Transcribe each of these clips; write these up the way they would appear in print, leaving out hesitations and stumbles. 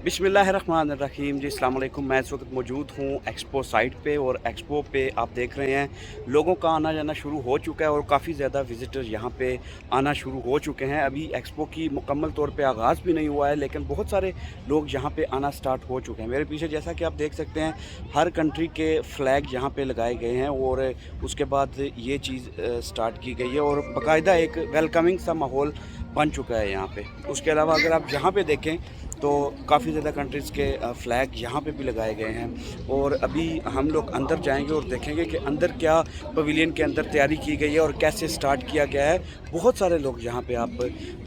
बिस्मिल्लाहिर्रहमानिर्रहीम जी, अस्सलाम वालेकुम। मैं इस वक्त मौजूद हूँ एक्सपो साइट पे और एक्सपो पे आप देख रहे हैं लोगों का आना जाना शुरू हो चुका है और काफ़ी ज़्यादा विज़िटर्स यहाँ पे आना शुरू हो चुके हैं। अभी एक्सपो की मुकम्मल तौर पे आगाज़ भी नहीं हुआ है, लेकिन बहुत सारे लोग यहाँ पे आना स्टार्ट हो चुके हैं। मेरे पीछे जैसा कि आप देख सकते हैं, हर कंट्री के फ़्लैग यहाँ पे लगाए गए हैं और उसके बाद ये चीज़ स्टार्ट की गई है और बाकायदा एक वेलकमिंग सा माहौल बन चुका है यहाँ पे। उसके अलावा अगर आप यहाँ पे देखें तो काफ़ी ज़्यादा कंट्रीज़ के फ़्लैग यहाँ पे भी लगाए गए हैं और अभी हम लोग अंदर जाएंगे और देखेंगे कि अंदर क्या पवेलियन के अंदर तैयारी की गई है और कैसे स्टार्ट किया गया है। बहुत सारे लोग यहाँ पे आप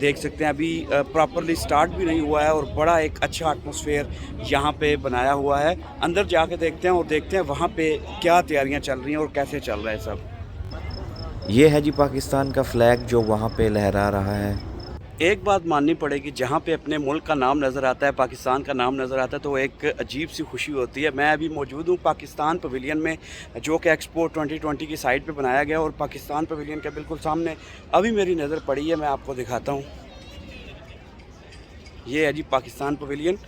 देख सकते हैं, अभी प्रॉपरली स्टार्ट भी नहीं हुआ है और बड़ा एक अच्छा एटमॉस्फेयर यहाँ पे बनाया हुआ है। अंदर जाके देखते हैं और देखते हैं वहाँ पे क्या तैयारियाँ चल रही हैं और कैसे चल रहा है सब। ये है जी पाकिस्तान का फ्लैग जो वहाँ पे लहरा रहा है। एक बात माननी पड़ेगी, जहाँ पे अपने मुल्क का नाम नज़र आता है, पाकिस्तान का नाम नज़र आता है, तो एक अजीब सी खुशी होती है। मैं अभी मौजूद हूँ पाकिस्तान पवेलियन में, जो कि एक्सपो 2020 की साइट पे बनाया गया और पाकिस्तान पवेलियन के बिल्कुल सामने अभी मेरी नज़र पड़ी है। मैं आपको दिखाता हूँ, ये है जी पाकिस्तान पवेलियन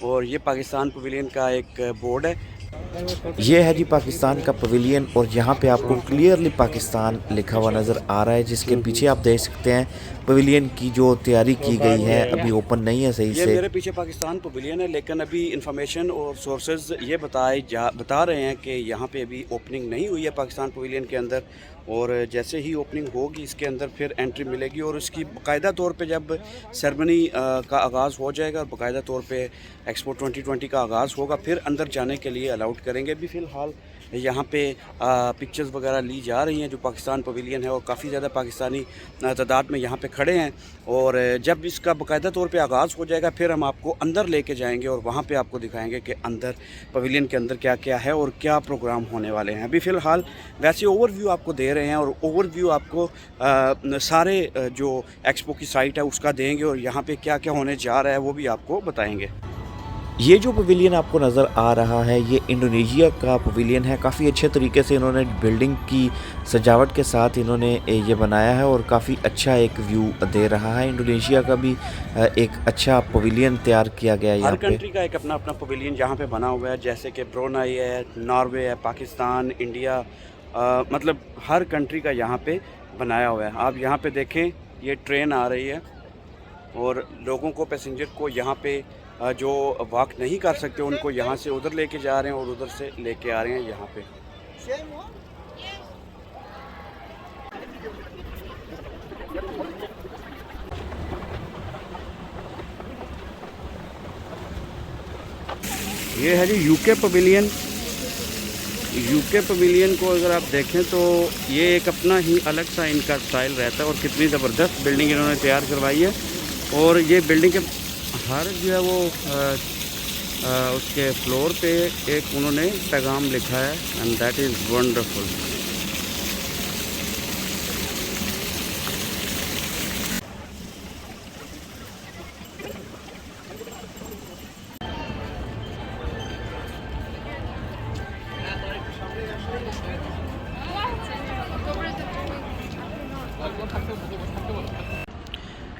और ये पाकिस्तान पवेलियन का एक बोर्ड है। ये है जी पाकिस्तान का पवेलियन और यहाँ पे आपको क्लियरली पाकिस्तान लिखा हुआ नज़र आ रहा है, जिसके पीछे आप देख सकते हैं पवेलियन की जो तैयारी की गई है अभी ओपन नहीं है सही ये से। मेरे पीछे पाकिस्तान पवेलियन है, लेकिन अभी इंफॉर्मेशन और सोर्सेज ये बता रहे हैं कि यहाँ पे अभी ओपनिंग नहीं हुई है पाकिस्तान पवेलियन के अंदर, और जैसे ही ओपनिंग होगी इसके अंदर फिर एंट्री मिलेगी और इसकी बाकायदा तौर पे जब सेरेमनी का आगाज़ हो जाएगा और बाकायदा तौर पे एक्सपो 2020 का आगाज़ होगा फिर अंदर जाने के लिए अलाउड करेंगे। अभी फ़िलहाल यहाँ पे पिक्चर्स वगैरह ली जा रही हैं जो पाकिस्तान पवेलियन है और काफ़ी ज़्यादा पाकिस्तानी तादाद में यहाँ पे खड़े हैं, और जब इसका बाकायदा तौर पे आगाज़ हो जाएगा फिर हम आपको अंदर लेके जाएंगे और वहाँ पे आपको दिखाएंगे कि अंदर पवेलियन के अंदर क्या क्या है और क्या प्रोग्राम होने वाले हैं। अभी फ़िलहाल वैसे ओवरव्यू आपको दे रहे हैं और ओवरव्यू आपको सारे जो एक्सपो की साइट है उसका देंगे और यहाँ पे क्या क्या होने जा रहा है वो भी आपको बताएंगे। ये जो पवेलियन आपको नज़र आ रहा है ये इंडोनेशिया का पवेलियन है। काफ़ी अच्छे तरीके से इन्होंने बिल्डिंग की सजावट के साथ इन्होंने ये बनाया है और काफ़ी अच्छा एक व्यू दे रहा है। इंडोनेशिया का भी एक अच्छा पवेलियन तैयार किया गया है हर यहाँ पे। कंट्री का एक अपना अपना पवेलियन यहाँ पे बना हुआ है, जैसे कि ब्रुनेई है, नॉर्वे है, पाकिस्तान, इंडिया, मतलब हर कंट्री का यहाँ पे बनाया हुआ है। आप यहाँ पे देखें, ये ट्रेन आ रही है और लोगों को, पैसेंजर को यहाँ पे जो वॉक नहीं कर सकते उनको यहाँ से उधर लेके जा रहे हैं और उधर से लेके आ रहे हैं यहाँ पे। ये है जी यूके पवेलियन। यूके पवेलियन को अगर आप देखें तो ये एक अपना ही अलग सा इनका स्टाइल रहता है और कितनी ज़बरदस्त बिल्डिंग इन्होंने तैयार करवाई है। और ये बिल्डिंग के हर जो है वो उसके फ्लोर पे एक उन्होंने पैगाम लिखा है, एंड दैट इज़ वंडरफुल।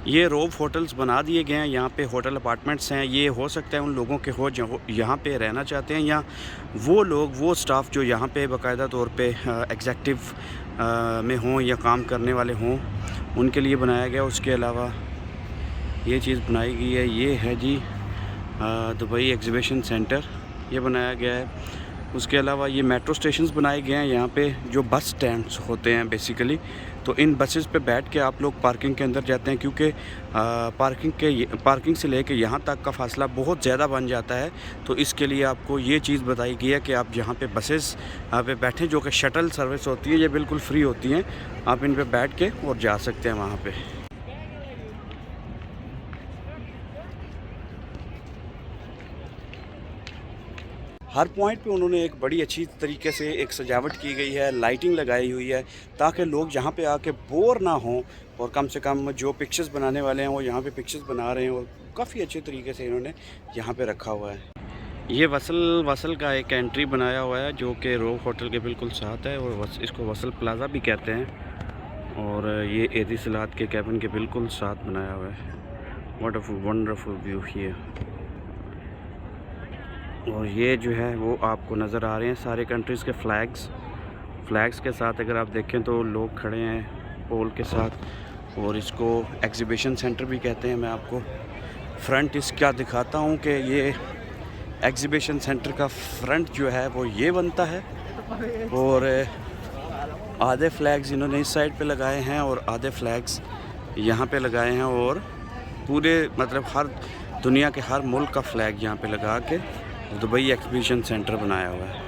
ये रोफ होटल्स बना दिए गए हैं, यहाँ पे होटल अपार्टमेंट्स हैं। ये हो सकता है उन लोगों के हो जो यहाँ पे रहना चाहते हैं, या वो लोग, वो स्टाफ जो यहाँ पे बाकायदा तौर पे एग्जेक्टिव में हों या काम करने वाले हों, उनके लिए बनाया गया। उसके अलावा ये चीज़ बनाई गई है, ये है जी दुबई एग्ज़िबिशन सेंटर, ये बनाया गया है। उसके अलावा ये मेट्रो स्टेशंस बनाए गए हैं यहाँ पे, जो बस स्टैंड्स होते हैं बेसिकली। तो इन बसेस पे बैठ के आप लोग पार्किंग के अंदर जाते हैं, क्योंकि पार्किंग से लेके यहाँ तक का फ़ासला बहुत ज़्यादा बन जाता है। तो इसके लिए आपको ये चीज़ बताई गई है कि आप यहाँ पे बसेस पे बैठें, जो कि शटल सर्विस होती है, ये बिल्कुल फ्री होती हैं। आप इन पर बैठ के और जा सकते हैं वहाँ पर। हर पॉइंट पे उन्होंने एक बड़ी अच्छी तरीके से एक सजावट की गई है, लाइटिंग लगाई हुई है, ताकि लोग यहाँ पे आके बोर ना हों और कम से कम जो पिक्चर्स बनाने वाले हैं वो यहाँ पे पिक्चर्स बना रहे हैं और काफ़ी अच्छे तरीके से इन्होंने यहाँ पे रखा हुआ है। ये वसल का एक एंट्री बनाया हुआ है जो कि रोफ होटल के बिल्कुल साथ है और इसको वसल प्लाज़ा भी कहते हैं, और ये एतिसलात के कैबिन के बिल्कुल साथ बनाया हुआ है। What a wonderful view here. और ये जो है वो आपको नज़र आ रहे हैं सारे कंट्रीज़ के फ्लैग्स के साथ। अगर आप देखें तो लोग खड़े हैं पोल के साथ, और इसको एग्ज़िबिशन सेंटर भी कहते हैं। मैं आपको फ्रंट इसका दिखाता हूँ कि ये एग्ज़िबिशन सेंटर का फ्रंट जो है वो ये बनता है, और आधे फ्लैग्स इन्होंने इस साइड पे लगाए हैं और आधे फ्लैग्स यहाँ पे लगाए हैं, और पूरे मतलब हर दुनिया के हर मुल्क का फ्लैग यहाँ पे लगा के दुबई एग्ज़िबिशन सेंटर बनाया हुआ है।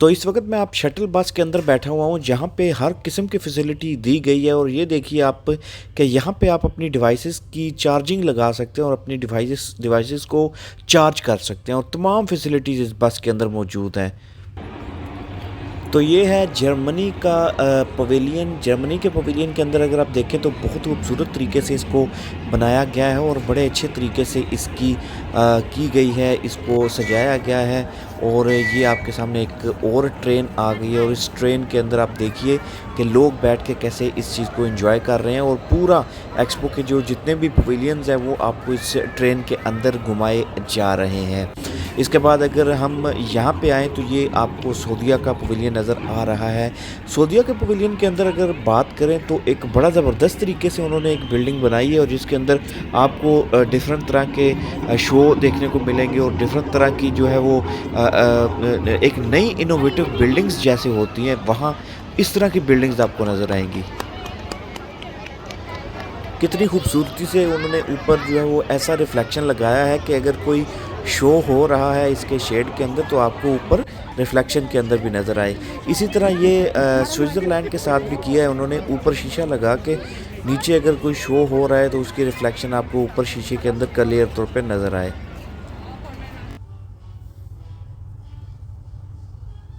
तो इस वक्त मैं आप शटल बस के अंदर बैठा हुआ हूँ जहाँ पे हर किस्म की फैसिलिटी दी गई है। और ये देखिए आप कि यहाँ पे आप अपनी डिवाइसेस की चार्जिंग लगा सकते हैं और अपनी डिवाइसेस को चार्ज कर सकते हैं, और तमाम फैसिलिटीज़ इस बस के अंदर मौजूद हैं। तो ये है जर्मनी का पवेलियन। जर्मनी के पवेलियन के अंदर अगर आप देखें तो बहुत खूबसूरत तरीके से इसको बनाया गया है और बड़े अच्छे तरीके से इसकी की गई है, इसको सजाया गया है। और ये आपके सामने एक और ट्रेन आ गई है, और इस ट्रेन के अंदर आप देखिए कि लोग बैठ के कैसे इस चीज़ को एंजॉय कर रहे हैं, और पूरा एक्सपो के जो जितने भी पवेलियंस हैं वो आपको इस ट्रेन के अंदर घुमाए जा रहे हैं। इसके बाद अगर हम यहाँ पे आएँ तो ये आपको सऊदीया का पवेलियन नज़र आ रहा है। सऊदीया के पवेलियन के अंदर अगर बात करें तो एक बड़ा ज़बरदस्त तरीके से उन्होंने एक बिल्डिंग बनाई है, और जिसके अंदर आपको डिफरेंट तरह के शो देखने को मिलेंगे, और डिफरेंट तरह की जो है वो एक नई इनोवेटिव बिल्डिंग्स जैसे होती हैं, वहाँ इस तरह की बिल्डिंग्स आपको नज़र आएंगी। कितनी खूबसूरती से उन्होंने ऊपर जो है वो ऐसा रिफ्लेक्शन लगाया है कि अगर कोई शो हो रहा है इसके शेड के अंदर तो आपको ऊपर रिफ्लेक्शन के अंदर भी नज़र आए। इसी तरह ये स्विट्ज़रलैंड के साथ भी किया है उन्होंने, ऊपर शीशा लगा के नीचे अगर कोई शो हो रहा है तो उसकी रिफ्लेक्शन आपको ऊपर शीशे के अंदर क्लियर तौर पे नज़र आए।